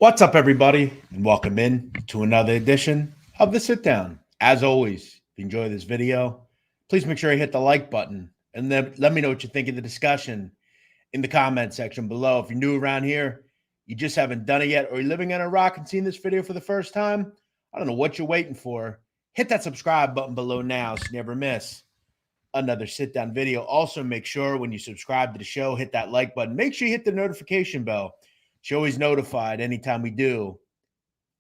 What's up, everybody, and welcome in to another edition of the Sit Down. As always, if you enjoy this video, please make sure you hit the like button and then let me know what you think of the discussion in the comment section below. If you're new around here, you just haven't done it yet, or you're living in Iraq and seeing this video for the first time, I don't know what you're waiting for. Hit that subscribe button below now so you never miss another sit down video. Also, make sure when you subscribe to the show, hit that like button. Make sure you hit the notification bell. You're always notified anytime we do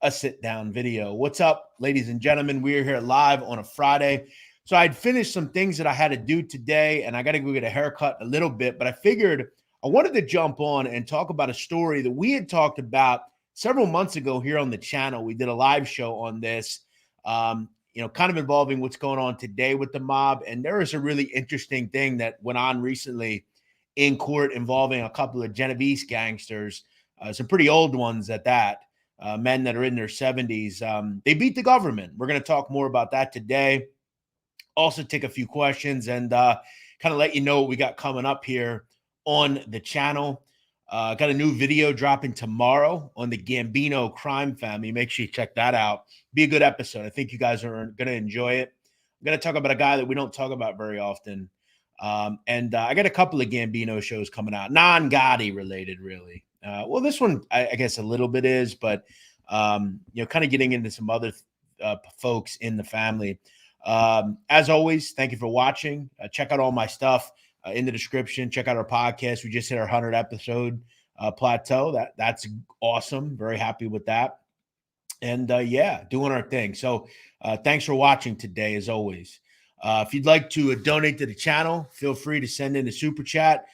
a sit down video. What's up, ladies and gentlemen? We're here live on a Friday. So I'd finished some things that I had to do today, and I got to go get a haircut in a little bit, but I figured I wanted to jump on and talk about a story that we had talked about several months ago here on the channel. We did a live show on this, kind of involving what's going on today with the mob. And there is a really interesting thing that went on recently in court involving a couple of Genovese gangsters, some pretty old ones at that, men that are in their 70s. They beat the government. We're going to talk more about that today. Also take a few questions and kind of let you know what we got coming up here on the channel. Got a new video dropping tomorrow on the Gambino crime family. Make sure you check that out. Be a good episode. I think you guys are going to enjoy it. I'm going to talk about a guy that we don't talk about very often. And I got a couple of Gambino shows coming out, non-Gotti related, really. Well, this one, I guess a little bit is, but, kind of getting into some other folks in the family. As always, thank you for watching. Check out all my stuff in the description. Check out our podcast. We just hit our 100 episode plateau. That's awesome. Very happy with that. And doing our thing. So thanks for watching today, as always. If you'd like to donate to the channel, feel free to send in a super chat.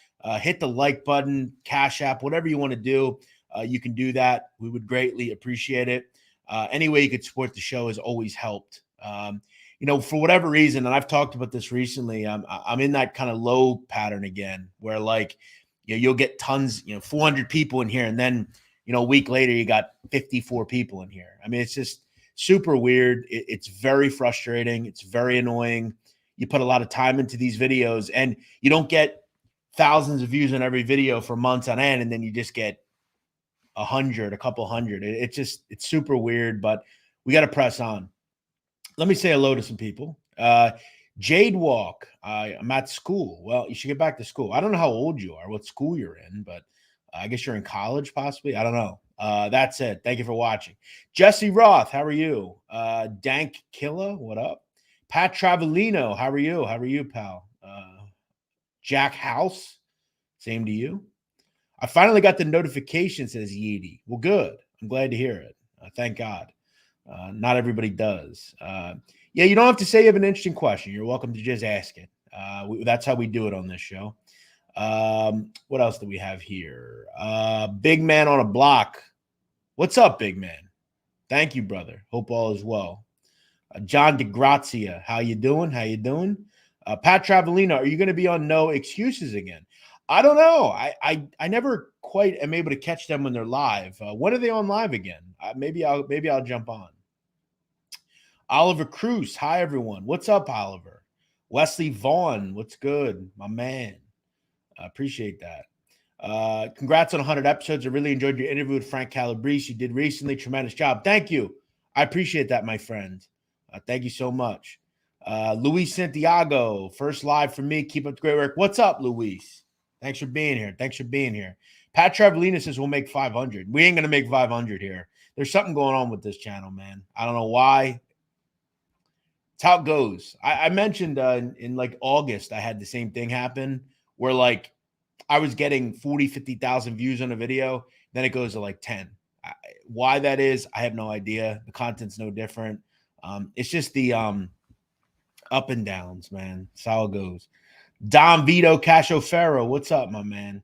Hit the like button, Cash App, whatever you want to do. You can do that. We would greatly appreciate it. Any way you could support the show has always helped. For whatever reason, and I've talked about this recently, I'm in that kind of low pattern again, where you'll get tons, 400 people in here, and then a week later you got 54 people in here. I mean, it's just super weird. It's very frustrating. It's very annoying. You put a lot of time into these videos, and you don't get thousands of views on every video for months on end, and then you just get 100, a couple hundred. It's super weird, but we got to press on. Let me say hello to some people. Jade Walk, I'm at school. Well, you should get back to school. I don't know how old you are, what school you're in, but I guess you're in college possibly. I don't know. That's it. Thank you for watching. Jesse Roth, how are you? Dank Killa, what up? Pat Travellino, how are you? How are you, pal? Jack House, same to you. I finally got the notification, says Yeedy. Well, good. I'm glad to hear it. Thank God. Not everybody does. You don't have to say you have an interesting question. You're welcome to just ask it. That's how we do it on this show. What else do we have here? Big Man on a Block. What's up, big man? Thank you, brother. Hope all is well. John DeGrazia, how you doing? How you doing? Pat Travellino, are you going to be on No Excuses again? I don't know. I never quite am able to catch them when they're live. When are they on live again? Maybe I'll jump on. Oliver Cruz, hi everyone. What's up, Oliver? Wesley Vaughn, what's good, my man? I appreciate that. Congrats on 100 episodes. I really enjoyed your interview with Frank Calabrese. You did recently. Tremendous job. Thank you. I appreciate that, my friend. Thank you so much. Luis Santiago, first live from me. Keep up the great work. What's up, Luis? Thanks for being here. Pat Travellino says we'll make 500. We ain't going to make 500 here. There's something going on with this channel, man. I don't know why. It's how it goes. I mentioned in like August, I had the same thing happen where I was getting 40, 50,000 views on a video. Then it goes to like 10. Why that is, I have no idea. The content's no different. It's just the up and downs, man. That's how it goes. Dom Vito Cashofero, what's up, my man?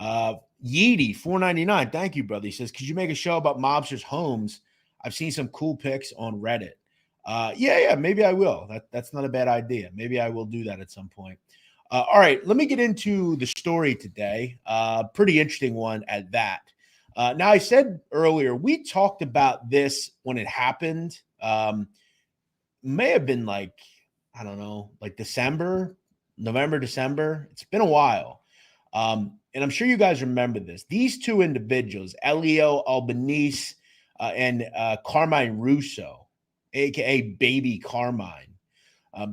Yeedy, $4.99. Thank you, brother. He says, could you make a show about mobsters' homes? I've seen some cool pics on Reddit. Maybe I will. That's not a bad idea. Maybe I will do that at some point. All right, let me get into the story today. Pretty interesting one at that. Now, I said earlier, we talked about this when it happened. May have been November, December. It's been a while. and I'm sure you guys remember this, these two individuals, Elio Albanese and Carmine Russo, aka Baby Carmine.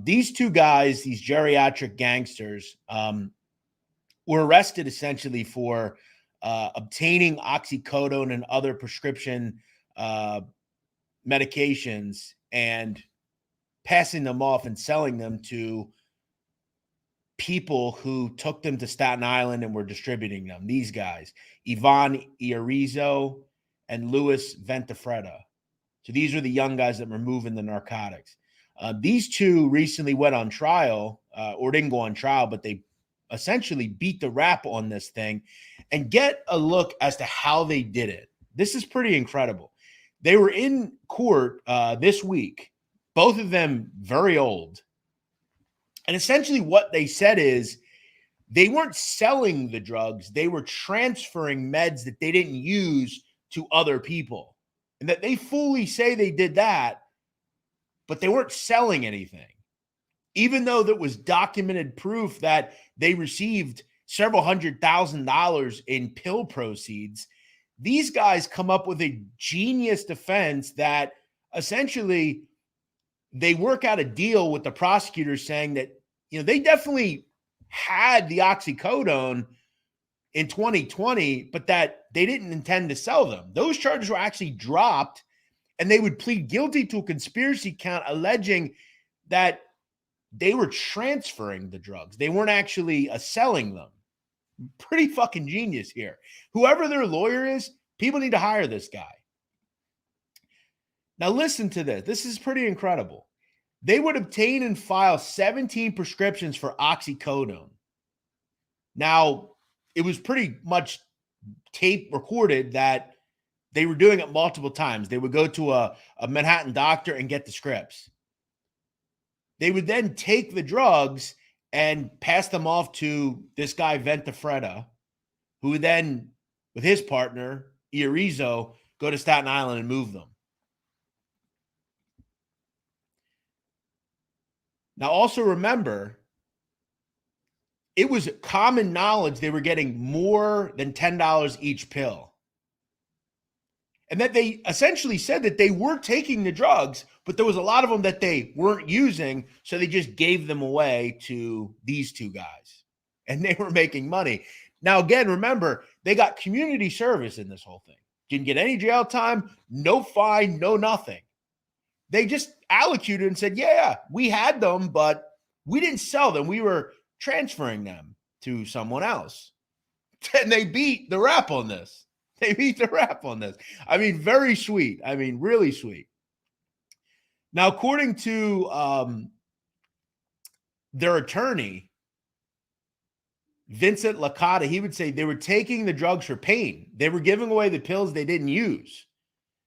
These two guys, these geriatric gangsters, were arrested essentially for obtaining oxycodone and other prescription medications and passing them off and selling them to people who took them to Staten Island and were distributing them. These guys, Ivan Iarizo and Louis Ventafreda. So these are the young guys that were moving the narcotics. These two recently went on trial, or didn't go on trial, but they essentially beat the rap on this thing. And get a look as to how they did it. This is pretty incredible. They were in court this week, both of them very old. And essentially what they said is they weren't selling the drugs. They were transferring meds that they didn't use to other people. And that they fully say they did that, but they weren't selling anything. Even though there was documented proof that they received several $100,000 in pill proceeds, these guys come up with a genius defense that essentially they work out a deal with the prosecutors saying that, they definitely had the oxycodone in 2020, but that they didn't intend to sell them. Those charges were actually dropped, and they would plead guilty to a conspiracy count alleging that they were transferring the drugs. They weren't actually selling them. Pretty fucking genius here. Whoever their lawyer is, people need to hire this guy. Now listen to this. This is pretty incredible. They would obtain and file 17 prescriptions for oxycodone. Now, it was pretty much tape recorded that they were doing it multiple times. They would go to a Manhattan doctor and get the scripts. They would then take the drugs and pass them off to this guy, Ventafreda, who would then, with his partner, Iarizo, go to Staten Island and move them. Now, also remember, it was common knowledge they were getting more than $10 each pill. And that they essentially said that they were taking the drugs, but there was a lot of them that they weren't using, so they just gave them away to these two guys. And they were making money. Now, again, remember, they got community service in this whole thing. Didn't get any jail time, no fine, no nothing. They just allocated and said, yeah, we had them, but we didn't sell them. We were transferring them to someone else. And they beat the rap on this. I mean, very sweet. I mean, really sweet. Now, according to their attorney, Vincent Licata, he would say they were taking the drugs for pain. They were giving away the pills they didn't use.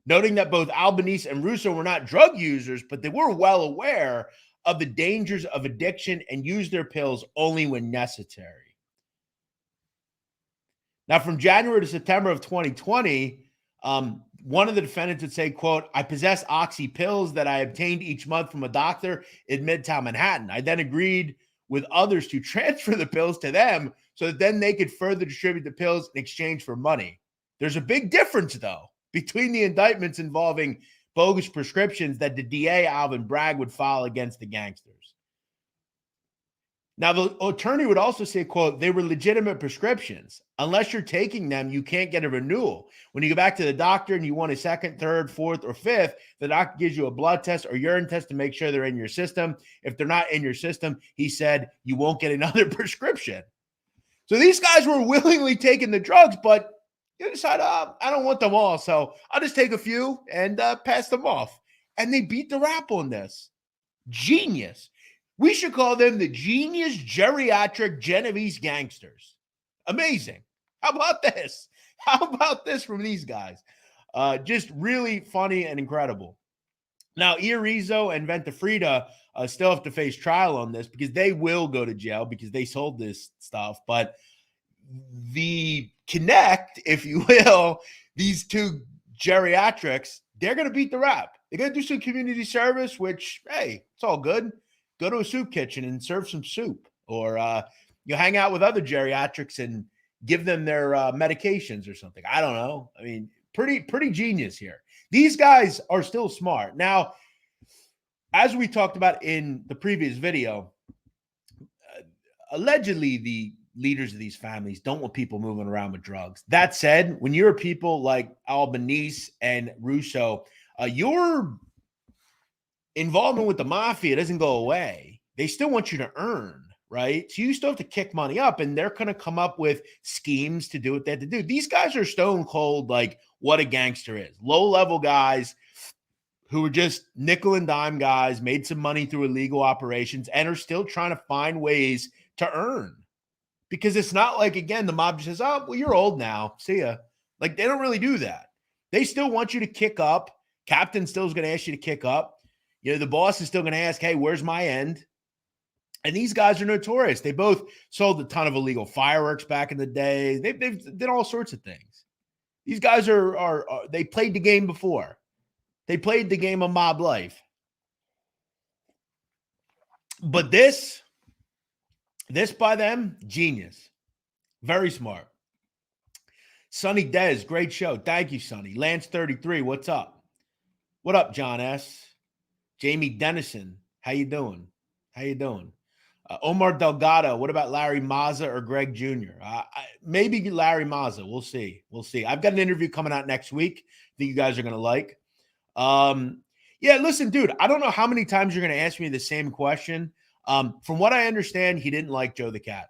Noting that both Albanese and Russo were not drug users, but they were well aware of the dangers of addiction and used their pills only when necessary. Now, from January to September of 2020, one of the defendants would say, quote, I possess oxy pills that I obtained each month from a doctor in Midtown Manhattan. I then agreed with others to transfer the pills to them so that then they could further distribute the pills in exchange for money. There's a big difference, though, between the indictments involving bogus prescriptions that the DA, Alvin Bragg, would file against the gangsters. Now, the attorney would also say, quote, they were legitimate prescriptions. Unless you're taking them, you can't get a renewal. When you go back to the doctor and you want a second, third, fourth, or fifth, the doctor gives you a blood test or urine test to make sure they're in your system. If they're not in your system, he said, you won't get another prescription. So these guys were willingly taking the drugs, but you decide, I don't want them all, so I'll just take a few and pass them off. And they beat the rap on this. Genius. We should call them the genius geriatric Genovese gangsters. Amazing. How about this? How about this from these guys? Just really funny and incredible. Now, Iarizo and Ventafreda still have to face trial on this because they will go to jail because they sold this stuff. But the connect, if you will, these two geriatrics, they're going to beat the rap. They're going to do some community service, which, hey, it's all good. Go to a soup kitchen and serve some soup, or you hang out with other geriatrics and give them their medications or something. I don't know. I mean, pretty genius here. These guys are still smart. Now, as we talked about in the previous video, allegedly the leaders of these families don't want people moving around with drugs. That said, when you're people like Albanese and Russo, your involvement with the mafia doesn't go away. They still want you to earn, right? So you still have to kick money up, and they're going to come up with schemes to do what they have to do. These guys are stone cold, like what a gangster is. Low-level guys who were just nickel and dime guys, made some money through illegal operations, and are still trying to find ways to earn. Because it's not like, again, the mob just says, oh, well, you're old now. See ya. Like, they don't really do that. They still want you to kick up. Captain still is going to ask you to kick up. You know, the boss is still going to ask, hey, where's my end? And these guys are notorious. They both sold a ton of illegal fireworks back in the day. They've did all sorts of things. These guys are they played the game before. They played the game of mob life. But this by them, genius. Very smart. Sonny Dez, great show. Thank you, Sonny. Lance 33, what's up? What up, John S? Jamie Dennison, how you doing? How you doing? Omar Delgado, what about Larry Mazza or Greg Jr.? Maybe Larry Mazza. We'll see. We'll see. I've got an interview coming out next week that you guys are going to like. Yeah, listen, dude, I don't know how many times you're going to ask me the same question. From what I understand, he didn't like Joe the Cat.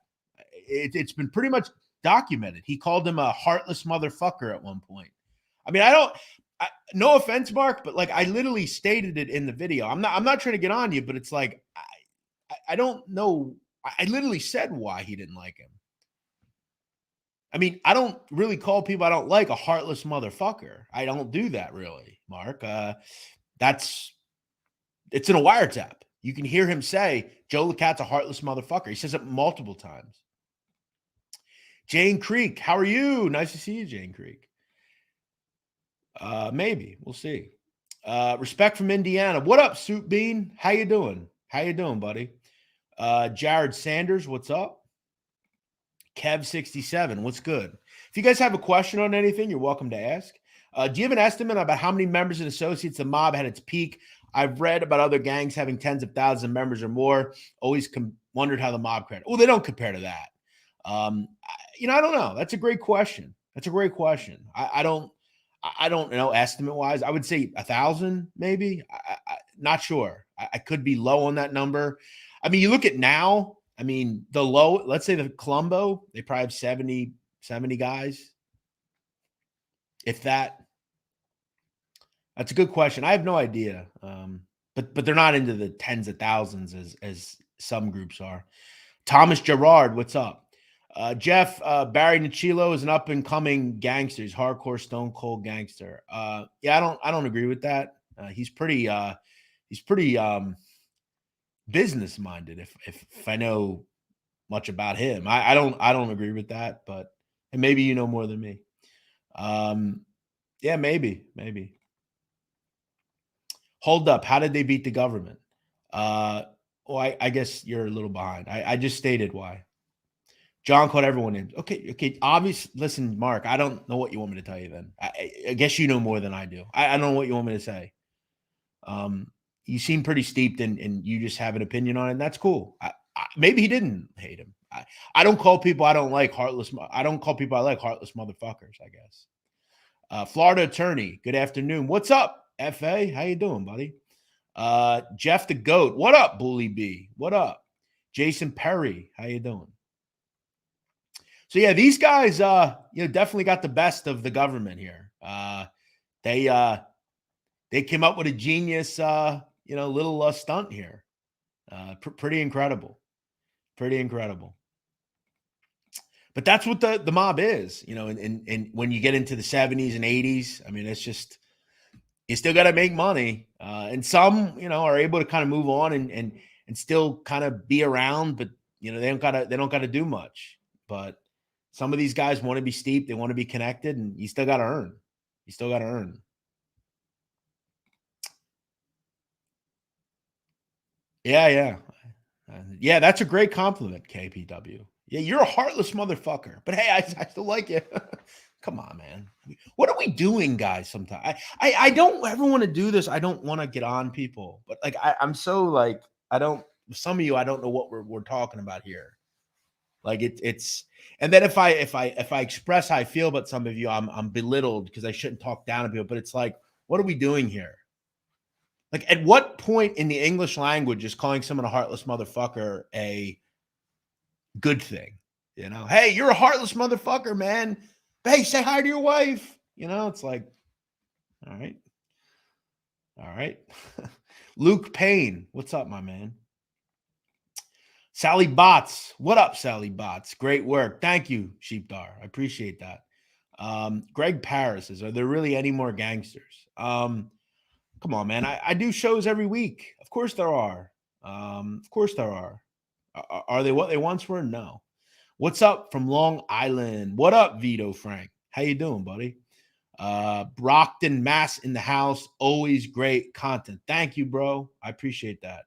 It's been pretty much documented. He called him a heartless motherfucker at one point. I mean, no offense, Mark, but like I literally stated it in the video. I'm not trying to get on you, but it's like I don't know. I literally said why he didn't like him. I mean, I don't really call people I don't like a heartless motherfucker. I don't do that really, Mark. It's in a wiretap. You can hear him say, Joe the Cat's a heartless motherfucker. He says it multiple times. Jane Creek, how are you? Nice to see you, Jane Creek. Maybe. We'll see. Respect from Indiana. What up, Suit Bean? How you doing? How you doing, buddy? Jared Sanders, what's up? Kev67, what's good? If you guys have a question on anything, you're welcome to ask. Do you have an estimate about how many members and associates the mob had its peak? I've read about other gangs having tens of thousands of members or more. Always wondered how the mob compared. Well, they don't compare to that. I don't know. That's a great question. That's a great question. I don't know estimate wise. I would say 1,000 maybe. Not sure. I could be low on that number. I mean, you look at now. I mean, the low. Let's say the Colombo. They probably have 70 guys. If that. That's a good question. I have no idea. But they're not into the tens of thousands as some groups are. Thomas Gerard, what's up? Jeff, Barry Nicchilo is an up and coming gangster. He's hardcore stone cold gangster. Yeah, I don't agree with that. He's pretty business minded. If I know much about him, I don't agree with that. But and maybe you know more than me. Yeah, maybe. Hold up. How did they beat the government? Well, I guess you're a little behind. I just stated why. John called everyone in. Okay. Obvious. Listen, Mark, I don't know what you want me to tell you then. I guess you know more than I do. I don't know what you want me to say. You seem pretty steeped and you just have an opinion on it. And that's cool. Maybe he didn't hate him. I don't call people I don't like heartless. I don't call people I like heartless motherfuckers, I guess. Florida attorney, good afternoon. What's up, FA? How you doing, buddy? Jeff the Goat. What up, Bully B? What up? Jason Perry, how you doing? So yeah, these guys, definitely got the best of the government here. They came up with a genius, little stunt here. Pretty incredible, But that's what the mob is, and when you get into the 70s and 80s, I mean, it's just you still got to make money, and some, are able to kind of move on and still kind of be around, but they don't gotta do much, but. Some of these guys want to be steep. They want to be connected, and you still got to earn. Yeah. Yeah, that's a great compliment, KPW. Yeah, you're a heartless motherfucker. But hey, I still like you. Come on, man. What are we doing, guys? Sometimes I don't ever want to do this. I don't want to get on people, but like I'm so like I don't. Some of you, I don't know what we're talking about here. Like it's and then if I express how I feel about some of you, I'm belittled because I shouldn't talk down to people. But it's like, what are we doing here? Like, at what point in the English language is calling someone a heartless motherfucker a good thing? You know, hey, you're a heartless motherfucker, man. Hey, say hi to your wife. You know, it's like, all right, all right. Luke Payne, what's up, my man? Sally Bots, what up, Sally Bots? Great work. Thank you, Sheepdar. I appreciate that. Greg Paris says, are there really any more gangsters? Come on, man. I do shows every week. Of course there are. Of course there are. Are they what they once were? No. What's up from Long Island? What up, Vito Frank? How you doing, buddy? Brockton, Mass in the house. Always great content. Thank you, bro. I appreciate that.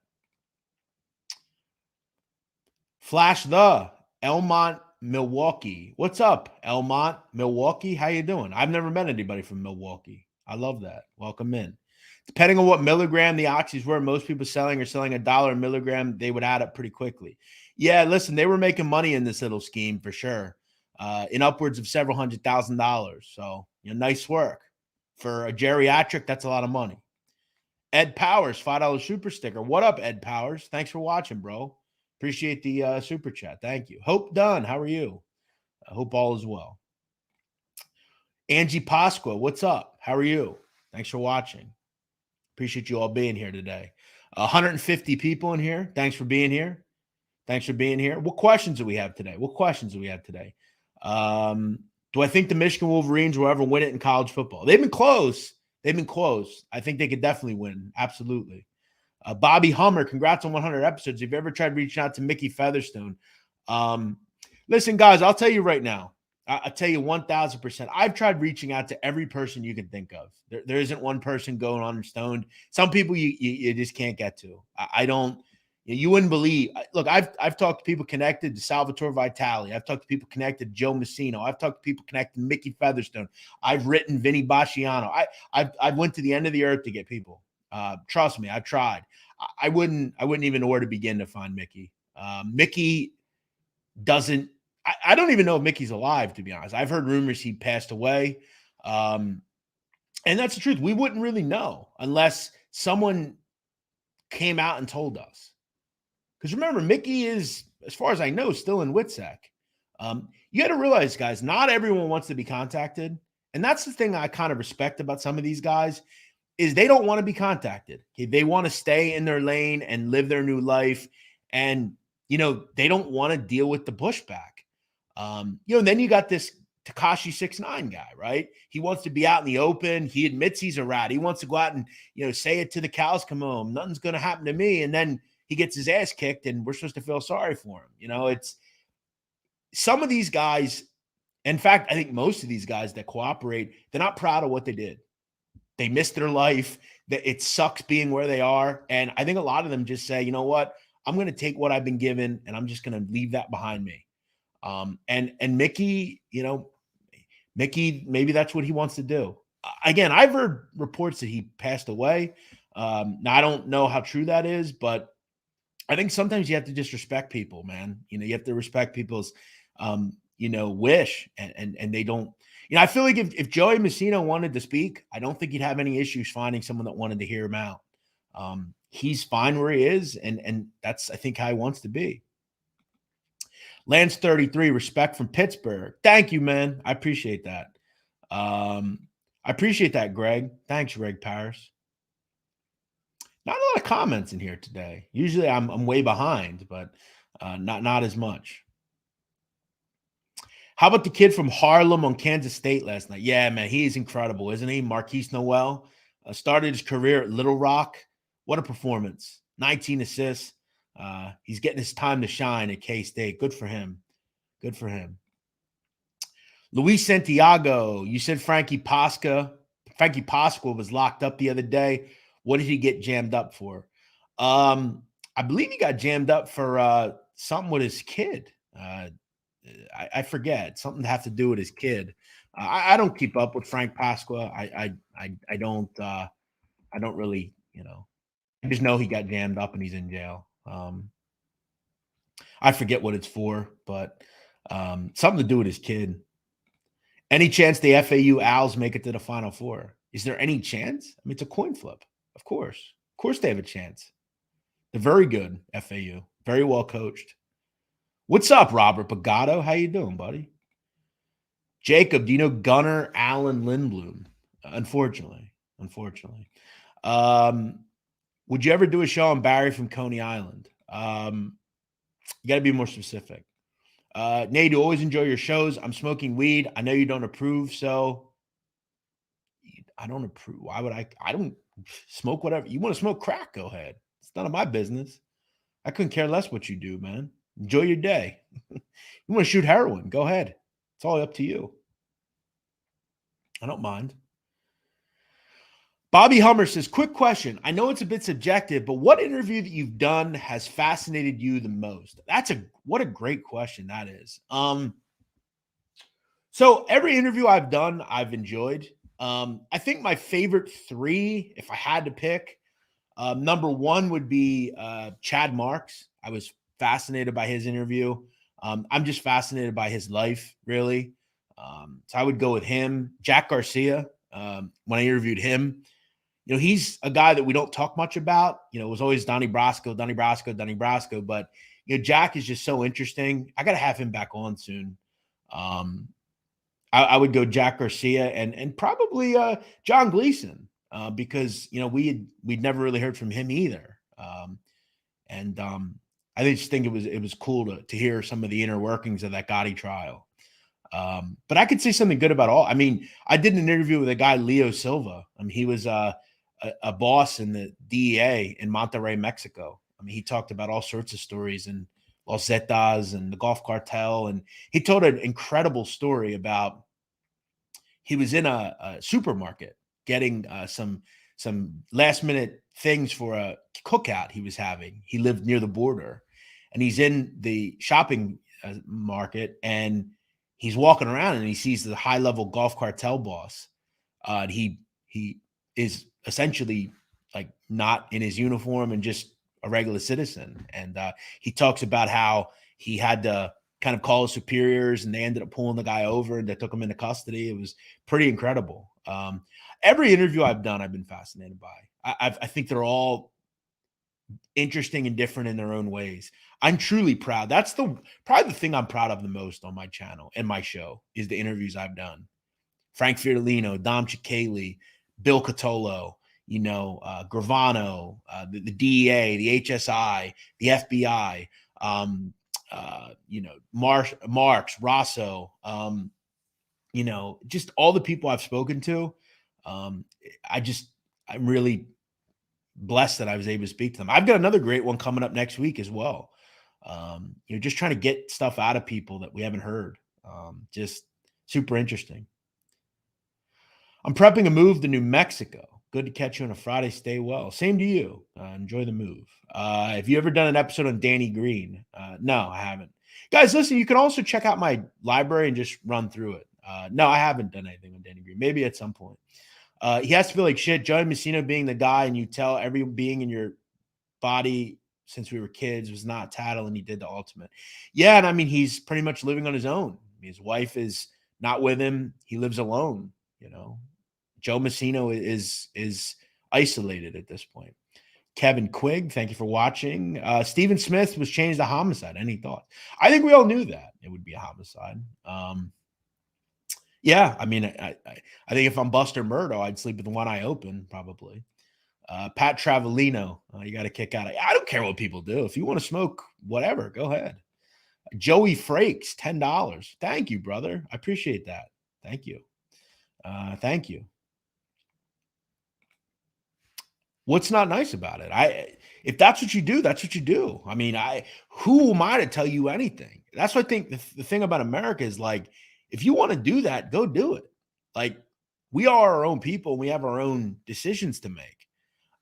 Flash the Elmont, Milwaukee. What's up, Elmont, Milwaukee? How you doing? I've never met anybody from Milwaukee. I love that. Welcome in. Depending on what milligram the oxys were, most people selling are selling $1 a milligram. They would add up pretty quickly. Yeah, listen, they were making money in this little scheme for sure, in upwards of several $100,000. So, nice work for a geriatric. That's a lot of money. Ed Powers, $5 super sticker. What up, Ed Powers? Thanks for watching, bro. Appreciate the super chat. Thank you. Hope Dunn, how are you? I hope all is well. Angie Pasqua, what's up? How are you? Thanks for watching. Appreciate you all being here today. 150 people in here. Thanks for being here. Thanks for being here. What questions do we have today? Do I think the Michigan Wolverines will ever win it in college football? They've been close. I think they could definitely win. Absolutely. Bobby Hummer, congrats on 100 episodes. Have you ever tried reaching out to Mickey Featherstone? Listen, guys, I'll tell you right now. I'll tell you 1,000%. I've tried reaching out to every person you can think of. There isn't one person going on stoned. Some people you just can't get to. I don't. You wouldn't believe. Look, I've talked to people connected to Salvatore Vitale. I've talked to people connected to Joe Messino. I've talked to people connected to Mickey Featherstone. I've written Vinny Basciano. I went to the end of the earth to get people. Trust me, I've tried. I wouldn't even know where to begin to find Mickey. Mickey doesn't. I don't even know if Mickey's alive, to be honest. I've heard rumors he passed away. And that's the truth. We wouldn't really know unless someone came out and told us. Because remember, Mickey is, as far as I know, still in WITSEC. You got to realize, guys, not everyone wants to be contacted. And that's the thing I kind of respect about some of these guys is they don't want to be contacted. Okay? They want to stay in their lane and live their new life. And, they don't want to deal with the pushback. And then you got this Tekashi 6ix9ine guy, right? He wants to be out in the open. He admits he's a rat. He wants to go out and, say it to the cows come home. Nothing's going to happen to me. And then he gets his ass kicked and we're supposed to feel sorry for him. It's some of these guys. In fact, I think most of these guys that cooperate, they're not proud of what they did. They missed their life. That it sucks being where they are. And I think a lot of them just say, you know what? I'm going to take what I've been given and I'm just going to leave that behind me. And Mickey, Mickey, maybe that's what he wants to do. Again, I've heard reports that he passed away. Now I don't know how true that is, but I think sometimes you have to just respect people, man. You have to respect people's, wish and they don't, I feel like if Joey Messino wanted to speak, I don't think he'd have any issues finding someone that wanted to hear him out. He's fine where he is. And that's, I think, how he wants to be. Lance 33, respect from Pittsburgh. Thank you, man. I appreciate that. I appreciate that, Greg. Thanks, Greg Paris. Not a lot of comments in here today. Usually I'm way behind, but not as much. How about the kid from Harlem on Kansas State last night? Yeah, man, he is incredible, isn't he? Marquise Noel started his career at Little Rock. What a performance. 19 assists. He's getting his time to shine at K-State. Good for him. Good for him. Luis Santiago, you said Frankie Pasqua was locked up the other day. What did he get jammed up for? I believe he got jammed up for something with his kid. I forget something to have to do with his kid. I don't keep up with Frank Pasqua. I don't. I don't really. I just know he got jammed up and he's in jail. I forget what it's for, but something to do with his kid. Any chance the FAU Owls make it to the Final Four? Is there any chance? I mean, it's a coin flip. Of course. Of course they have a chance. They're very good, FAU. Very well coached. What's up, Robert Pagato? How you doing, buddy? Jacob, do you know Gunnar Allen Lindblom? Unfortunately. Would you ever do a show on Barry from Coney Island? You got to be more specific. Nadu, always enjoy your shows. I'm smoking weed. I know you don't approve, so I don't approve. Why would I? I don't smoke whatever. You want to smoke crack? Go ahead. It's none of my business. I couldn't care less what you do, man. Enjoy your day. You want to shoot heroin? Go ahead. It's all up to you. I don't mind. Bobby Hummer says, quick question. I know it's a bit subjective, but what interview that you've done has fascinated you the most? What a great question that is. So every interview I've done, I've enjoyed. I think my favorite three, if I had to pick, number one would be Chad Marks. I was fascinated by his interview. I'm just fascinated by his life, really. So I would go with him. Jack Garcia, when I interviewed him, he's a guy that we don't talk much about. It was always Donnie Brasco. But, Jack is just so interesting. I got to have him back on soon. I would go Jack Garcia and probably John Gleason because, we'd never really heard from him either. I just think it was cool to hear some of the inner workings of that Gotti trial. But I could say something good about all. I mean, I did an interview with a guy, Leo Silva. I mean, he was a boss in the DEA in Monterrey, Mexico. I mean, he talked about all sorts of stories and Los Zetas and the golf cartel. And he told an incredible story about he was in a supermarket getting some last minute things for a cookout he was having. He lived near the border and he's in the shopping market and he's walking around and he sees the high level golf cartel boss. He is essentially like not in his uniform and just a regular citizen. And he talks about how he had to kind of call his superiors and they ended up pulling the guy over and they took him into custody. It was pretty incredible. Every interview I've done, I've been fascinated by. I think they're all interesting and different in their own ways. I'm truly proud. That's probably the thing I'm proud of the most on my channel and my show is the interviews I've done. Frank Fiorellino, Dom Cicali, Bill Catolo, Gravano, the DEA, the HSI, the FBI, Marks, Rosso, just all the people I've spoken to. I'm really blessed that I was able to speak to them. I've got another great one coming up next week as well. Just trying to get stuff out of people that we haven't heard. Just super interesting. I'm prepping a move to New Mexico. Good to catch you on a Friday. Stay well. Same to you. Enjoy the move. Have you ever done an episode on Danny Green? No, I haven't. Guys, listen, you can also check out my library and just run through it. No, I haven't done anything on Danny Green. Maybe at some point. He has to feel like shit. Joey Messina being the guy and you tell every being in your body since we were kids was not tattle and he did the ultimate. Yeah, and I mean, he's pretty much living on his own. His wife is not with him. He lives alone, Joe Messina is isolated at this point. Kevin Quigg, thank you for watching. Stephen Smith was changed to homicide. Any thoughts? I think we all knew that it would be a homicide. Yeah, I mean, I think if I'm Buster Murdo, I'd sleep with one eye open, probably. Pat Travellino, you got to kick out. I don't care what people do. If you want to smoke, whatever, go ahead. Joey Frakes, $10. Thank you, brother. I appreciate that. Thank you. Thank you. What's not nice about it? If that's what you do, that's what you do. I mean, who am I to tell you anything? That's what I think the thing about America is like, if you want to do that, go do it. Like, we are our own people. We have our own decisions to make.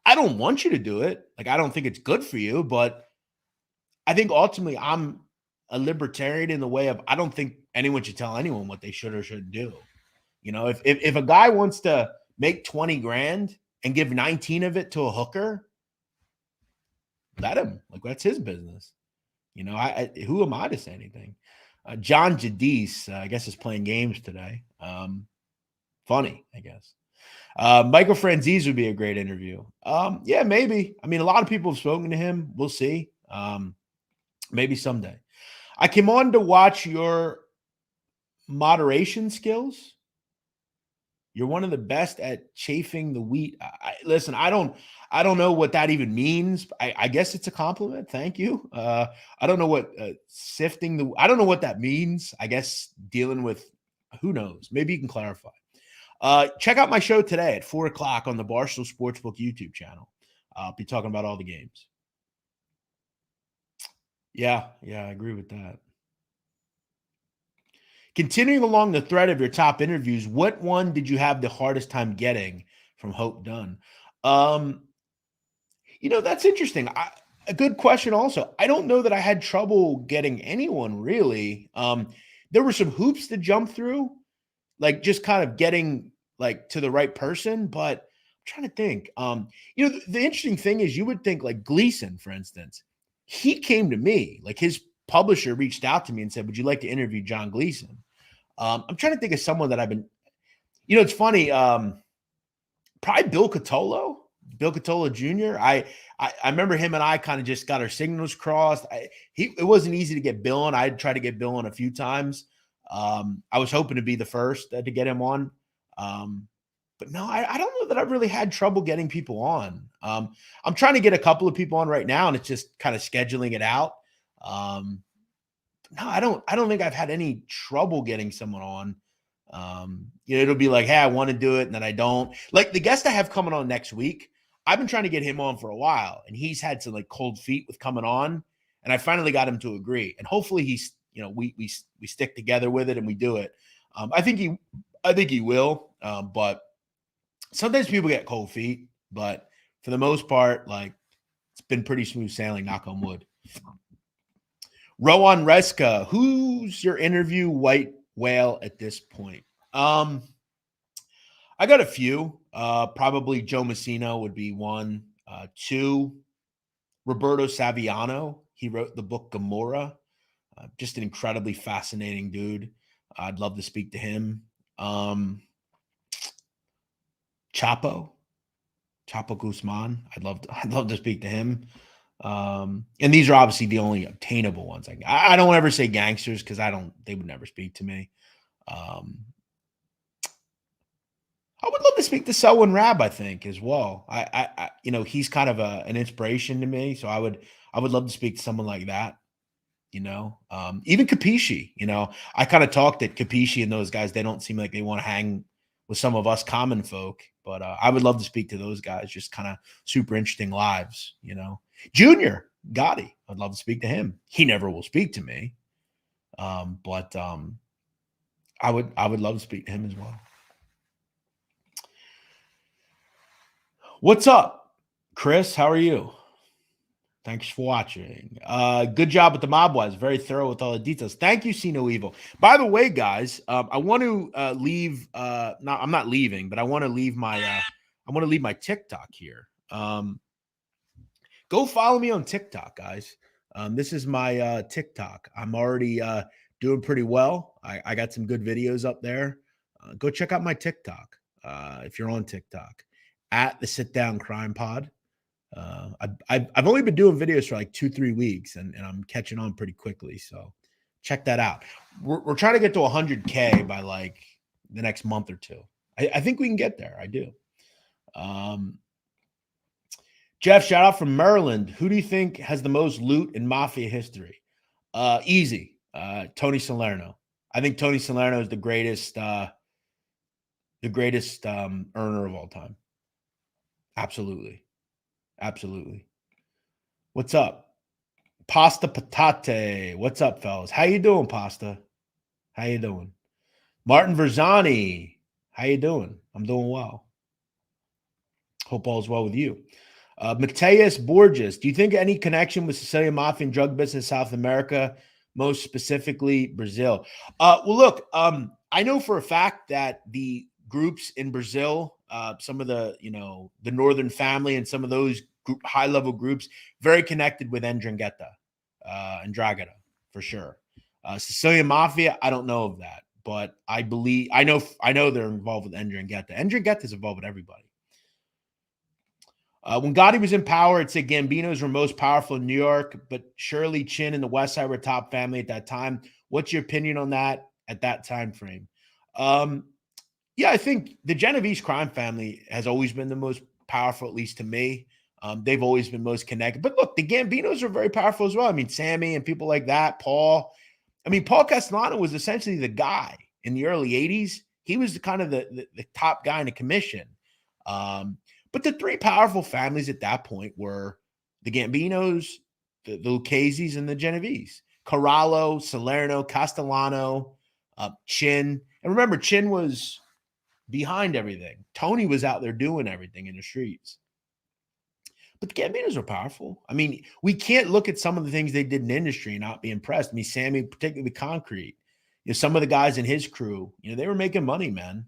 I don't want you to do it. Like, I don't think it's good for you, but I think ultimately I'm a libertarian in the way of I don't think anyone should tell anyone what they should or shouldn't do. You know, if a guy wants to make 20 grand and give 19 of it to a hooker, let him. Like, that's his business. You know, who am I to say anything? John Jadis, I guess, is playing games today. Funny, I guess. Michael Franzese would be a great interview. Yeah, maybe. I mean, a lot of people have spoken to him. We'll see. Maybe someday. I came on to watch your moderation skills. You're one of the best at chafing the wheat. Listen, I don't know what that even means. I guess it's a compliment. Thank you. I don't know what sifting the. I don't know what that means. I guess dealing with. Who knows? Maybe you can clarify. Check out my show today at 4:00 on the Barstool Sportsbook YouTube channel. I'll be talking about all the games. Yeah, I agree with that. Continuing along the thread of your top interviews, what one did you have the hardest time getting from Hope Dunn? You know, that's interesting. A good question also. I don't know that I had trouble getting anyone really. There were some hoops to jump through, like just kind of getting like to the right person, but I'm trying to think. You know, the interesting thing is you would think like Gleason, for instance, he came to me, like his publisher reached out to me and said, would you like to interview John Gleason? I'm trying to think of someone that I've been, you know, it's funny. Probably Bill Catola Jr. I remember him and I kind of just got our signals crossed. It wasn't easy to get Bill on. I tried to get Bill on a few times. I was hoping to be the first to get him on. But no, I don't know that I've really had trouble getting people on. I'm trying to get a couple of people on right now, and it's just kind of scheduling it out. No, I don't think I've had any trouble getting someone on. You know, it'll be like, hey, I want to do it, and then I don't. Like the guest I have coming on next week, I've been trying to get him on for a while, and he's had some like cold feet with coming on, and I finally got him to agree. And hopefully he's, you know, we stick together with it and we do it. I think he will. But sometimes people get cold feet, but for the most part, like it's been pretty smooth sailing, knock on wood. Rowan Reska, who's your interview white whale at this point? I got a few. Probably Joe Messina would be one. Two, Roberto Saviano. He wrote the book Gomorrah. Just an incredibly fascinating dude. I'd love to speak to him. Chapo Guzman. I'd love to speak to him. And these are obviously the only obtainable ones. I don't ever say Gangsters because they would never speak to me. I would love to speak to Selwyn Rabb, I think, as well. I you know, he's kind of an inspiration to me. So I would love to speak to someone like that. You know, even Capisci, you know, I kind of talked that Capisci and those guys, they don't seem like they want to hang with some of us common folk, but I would love to speak to those guys. Just kind of super interesting lives, you know. Junior Gotti, I'd love to speak to him. He never will speak to me, but I would love to speak to him as well. What's up, Chris? How are you? Thanks for watching. Good job with the Mob Wives. Very thorough with all the details. Thank you, See No Evil. By the way, guys, I want to leave. I'm not leaving, but I want to leave my. my TikTok here. Go follow me on TikTok, guys. This is my TikTok. I'm already doing pretty well. I got some good videos up there. Go check out my TikTok if you're on TikTok at the Sit Down Crime Pod. I've only been doing videos for like 2-3 weeks, and I'm catching on pretty quickly. So check that out. We're trying to get to 100K by like the next month or two. I think we can get there. I do. Jeff, shout out from Maryland. Who do you think has the most loot in Mafia history? Easy. Tony Salerno. I think Tony Salerno is the greatest earner of all time. Absolutely. What's up? Pasta Patate. What's up, fellas? How you doing, Pasta? How you doing? Martin Verzani. How you doing? I'm doing well. Hope all's well with you. Mateus Borges. Do you think any connection with Sicilian Mafia and drug business in South America most specifically Brazil. Well, look, I know for a fact that the groups in Brazil, some of the, the Northern Family and some of those high level groups, very connected with Ndrangheta and Dragata for sure. Sicilian Mafia, I don't know of that, but I know they're involved with Ndrangheta. Ndrangheta is involved with everybody. When Gotti was in power, it said Gambinos were most powerful in New York, but Shirley Chin and the West Side were top family at that time. What's your opinion on that at that time frame? Yeah, I think the Genovese crime family has always been the most powerful, at least to me. They've always been most connected. But look, the Gambinos are very powerful as well. I mean, Sammy and people like that, Paul. I mean, Paul Castellano was essentially the guy in the early 80s. He was kind of the top guy in the commission. But the three powerful families at that point were the Gambinos, the Lucchese's, and the Genovese. Corallo, Salerno, Castellano, Chin. And remember, Chin was behind everything. Tony was out there doing everything in the streets. But the Gambinos are powerful. I mean, we can't look at some of the things they did in the industry and not be impressed. I mean, Sammy, particularly Concrete, some of the guys in his crew, they were making money, man.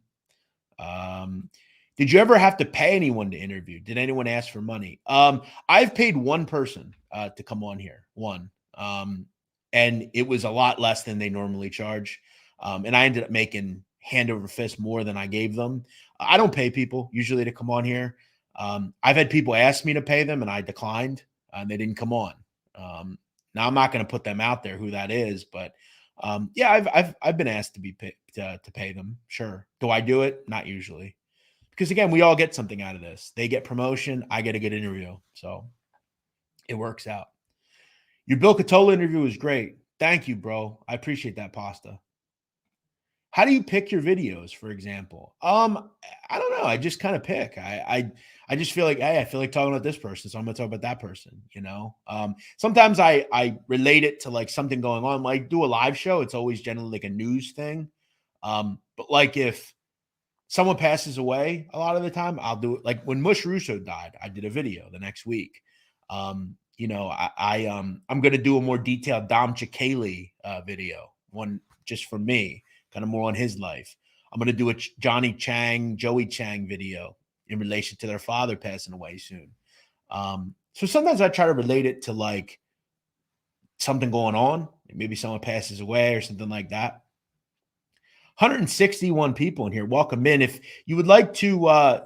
Did you ever have to pay anyone to interview? Did anyone ask for money? I've paid one person to come on here, one. And it was a lot less than they normally charge. And I ended up making hand over fist more than I gave them. I don't pay people usually to come on here. I've had people ask me to pay them and I declined and they didn't come on. Now I'm not going to put them out there who that is, but yeah, I've been asked to be to pay them. Sure. Do I do it? Not usually. Because again, we all get something out of this. They get promotion. I get a good interview. So it works out. Your Bill Catola interview was great. Thank you, bro. I appreciate that, Pasta. How do you pick your videos, for example? I don't know. I just kind of pick. I just feel like, hey, I feel like talking about this person, so I'm gonna talk about that person, Sometimes I relate it to like something going on. Like do a live show, it's always generally like a news thing. But like if someone passes away, a lot of the time I'll do it. Like when Mush Russo died, I did a video the next week. I'm going to do a more detailed Dom Chikali video, one just for me, kind of more on his life. I'm going to do a Johnny Chang, Joey Chang video in relation to their father passing away soon. So sometimes I try to relate it to like something going on. Maybe someone passes away or something like that. 161 people in here. Welcome in. If you would like to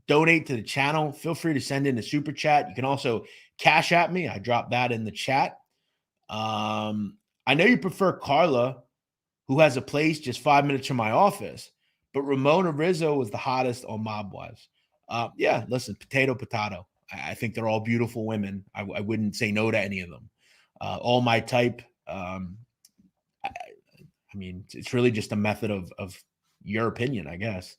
donate to the channel, feel free to send in a super chat. You can also cash at me. I dropped that in the chat. I know you prefer Carla, who has a place just 5 minutes from my office, but Ramona Rizzo was the hottest on Mob Wives. Yeah, listen, potato. I think they're all beautiful women. I wouldn't say no to any of them. All my type. I mean, it's really just a method of your opinion, I guess.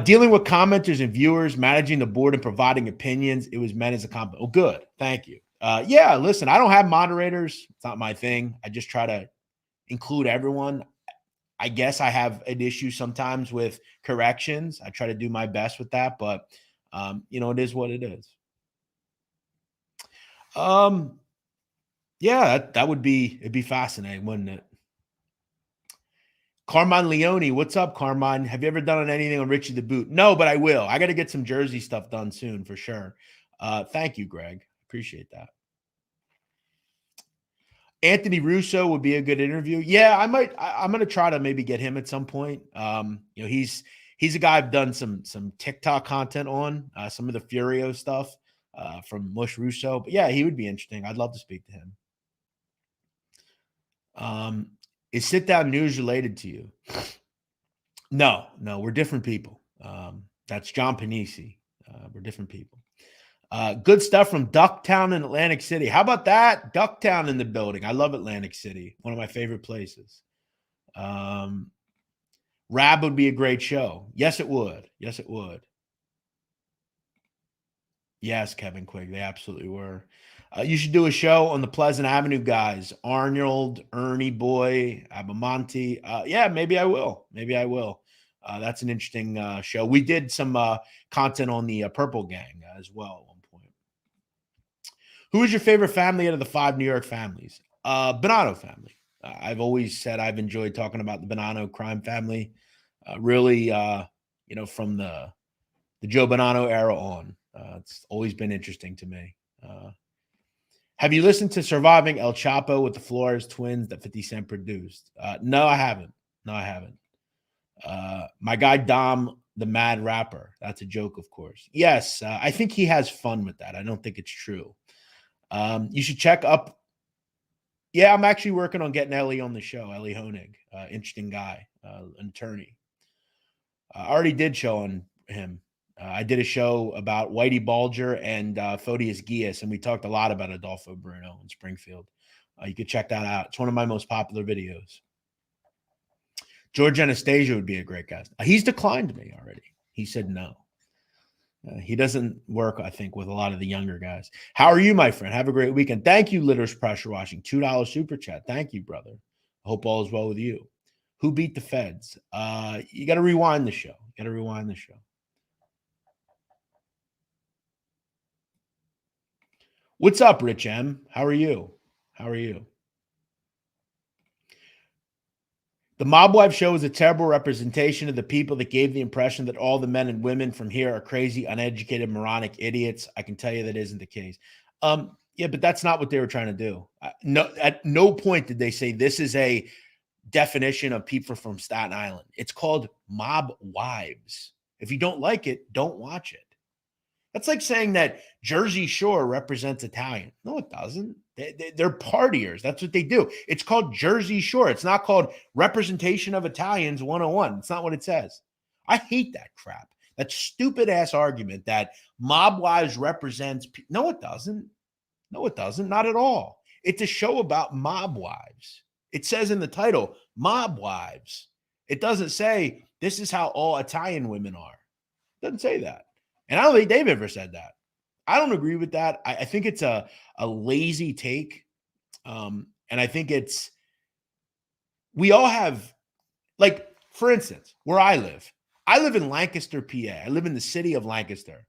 Dealing with commenters and viewers, managing the board and providing opinions, it was meant as a compliment. Oh, good. Thank you. Yeah, listen, I don't have moderators. It's not my thing. I just try to include everyone. I guess I have an issue sometimes with corrections. I try to do my best with that, but, it is what it is. Yeah, it'd be fascinating, wouldn't it? Carmine Leone, what's up, Carmine? Have you ever done anything on Richie the Boot? No, but I will. I got to get some Jersey stuff done soon for sure. Thank you, Greg. Appreciate that. Anthony Russo would be a good interview. Yeah, I might. I'm going to try to maybe get him at some point. He's a guy I've done some TikTok content on, some of the Furio stuff from Mush Russo. But yeah, he would be interesting. I'd love to speak to him. Is Sitdown News related to you? No, we're different people. That's John Panisi. We're different people. Good stuff from Ducktown in Atlantic City. How about that? Ducktown in the building. I love Atlantic City. One of my favorite places. Rab would be a great show. Yes, it would. Yes, it would. Yes, Kevin Quigg. They absolutely were. You should do a show on the Pleasant Avenue guys. Arnold, Ernie Boy, Abamonte. Yeah, maybe I will. That's an interesting show. We did some content on the Purple Gang as well at one point. Who is your favorite family out of the 5 New York families? Bonanno family. I've always said I've enjoyed talking about the Bonanno crime family. Really, from the Joe Bonanno era on. It's always been interesting to me. Have you listened to Surviving El Chapo with the Flores twins that 50 Cent produced? No, I haven't. No, I haven't. My guy Dom, the mad rapper. That's a joke, of course. Yes, I think he has fun with that. I don't think it's true. You should check up. Yeah, I'm actually working on getting Ellie on the show. Ellie Honig, interesting guy, an attorney. I already did show on him. I did a show about Whitey Bulger and Photius Gius, and we talked a lot about Adolfo Bruno in Springfield. You could check that out. It's one of my most popular videos. George Anastasia would be a great guest. He's declined me already. He said no. He doesn't work, I think, with a lot of the younger guys. How are you, my friend? Have a great weekend. Thank you, Litters Pressure Washing. $2 super chat. Thank you, brother. Hope all is well with you. Who beat the feds? You got to rewind the show. What's up, Rich M? How are you? The Mob Wife show is a terrible representation of the people that gave the impression that all the men and women from here are crazy, uneducated, moronic idiots. I can tell you that isn't the case. Yeah, but that's not what they were trying to do. No, at no point did they say this is a definition of people from Staten Island. It's called Mob Wives. If you don't like it, don't watch it. That's like saying that Jersey Shore represents Italian. No, it doesn't. They're partiers. That's what they do. It's called Jersey Shore. It's not called Representation of Italians 101. It's not what it says. I hate that crap. That stupid ass argument that Mob Wives represents. No, it doesn't. No, it doesn't. Not at all. It's a show about mob wives. It says in the title, Mob Wives. It doesn't say this is how all Italian women are. It doesn't say that. And I don't think they've ever said that. I don't agree with that. I think it's a lazy take. And I think we all have, like, for instance, where I live in Lancaster, PA. I live in the city of Lancaster.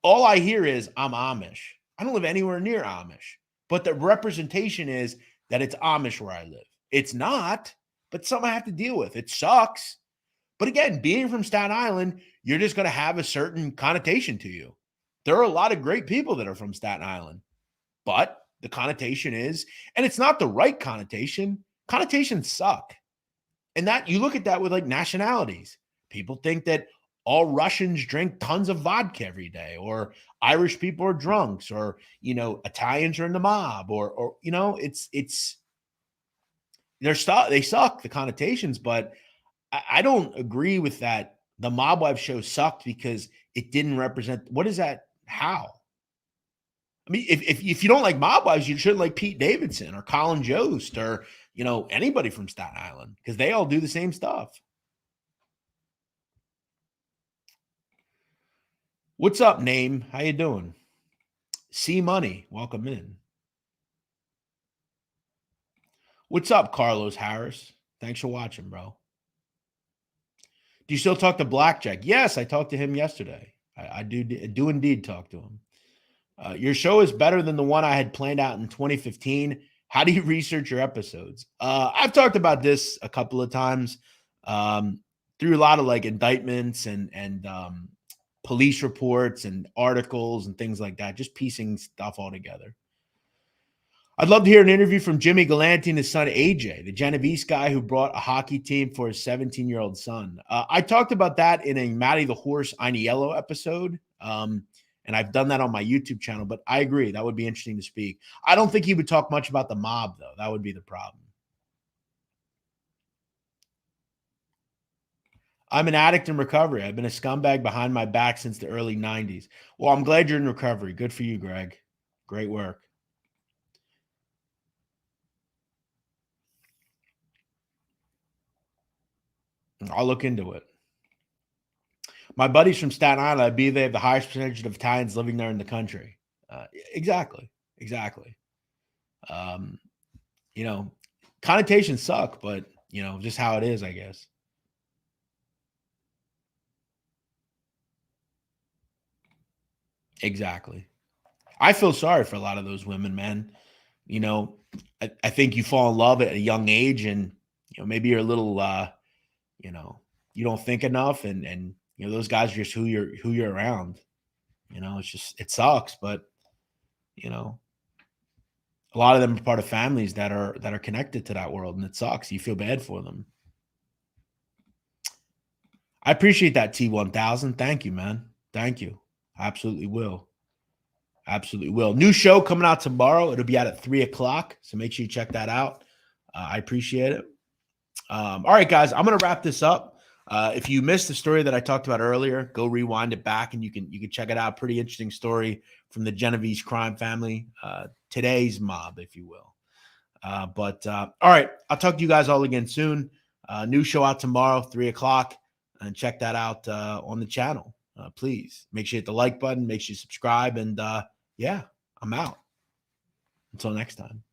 All I hear is I'm Amish. I don't live anywhere near Amish. But the representation is that it's Amish where I live. It's not, but something I have to deal with. It sucks. But again, being from Staten Island, you're just going to have a certain connotation to you. There are a lot of great people that are from Staten Island, but the connotation is, and it's not the right connotation. Connotations suck. And that you look at that with like nationalities. People think that all Russians drink tons of vodka every day, or Irish people are drunks, or, Italians are in the mob, or they suck, the connotations, but I don't agree with that. The Mob Wife show sucked because it didn't represent. What is that? How? I mean, if you don't like Mob Wives, you shouldn't like Pete Davidson or Colin Jost or anybody from Staten Island, because they all do the same stuff. What's up, Name? How you doing? C Money, welcome in. What's up, Carlos Harris? Thanks for watching, bro. Do you still talk to Blackjack? Yes, I talked to him yesterday. I do indeed talk to him. Your show is better than the one I had planned out in 2015. How do you research your episodes? I've talked about this a couple of times through a lot of like indictments and police reports and articles and things like that, just piecing stuff all together. I'd love to hear an interview from Jimmy Galante and his son, AJ, the Genovese guy who brought a hockey team for his 17-year-old son. I talked about that in a Matty the Horse Iniello episode, and I've done that on my YouTube channel, but I agree. That would be interesting to speak. I don't think he would talk much about the mob, though. That would be the problem. I'm an addict in recovery. I've been a scumbag behind my back since the early 90s. Well, I'm glad you're in recovery. Good for you, Greg. Great work. I'll look into it. My buddies from Staten Island, I believe they have the highest percentage of Italians living there in the country. Exactly. Connotations suck, but, just how it is, I guess. Exactly. I feel sorry for a lot of those women, man. you know, I think you fall in love at a young age, and maybe you're a little you don't think enough, and those guys are just who you're around. It's just, it sucks, but a lot of them are part of families that are connected to that world, and it sucks. You feel bad for them. I appreciate that, T1000. Thank you, man. Thank you. Absolutely will. Absolutely will. New show coming out tomorrow. It'll be out at 3:00. So make sure you check that out. I appreciate it. All right, guys, I'm going to wrap this up. If you missed the story that I talked about earlier, go rewind it back and you can check it out. Pretty interesting story from the Genovese crime family, today's mob, if you will. All right, I'll talk to you guys all again soon. New show out tomorrow, 3:00, and check that out on the channel. Please make sure you hit the like button, make sure you subscribe, and yeah, I'm out. Until next time.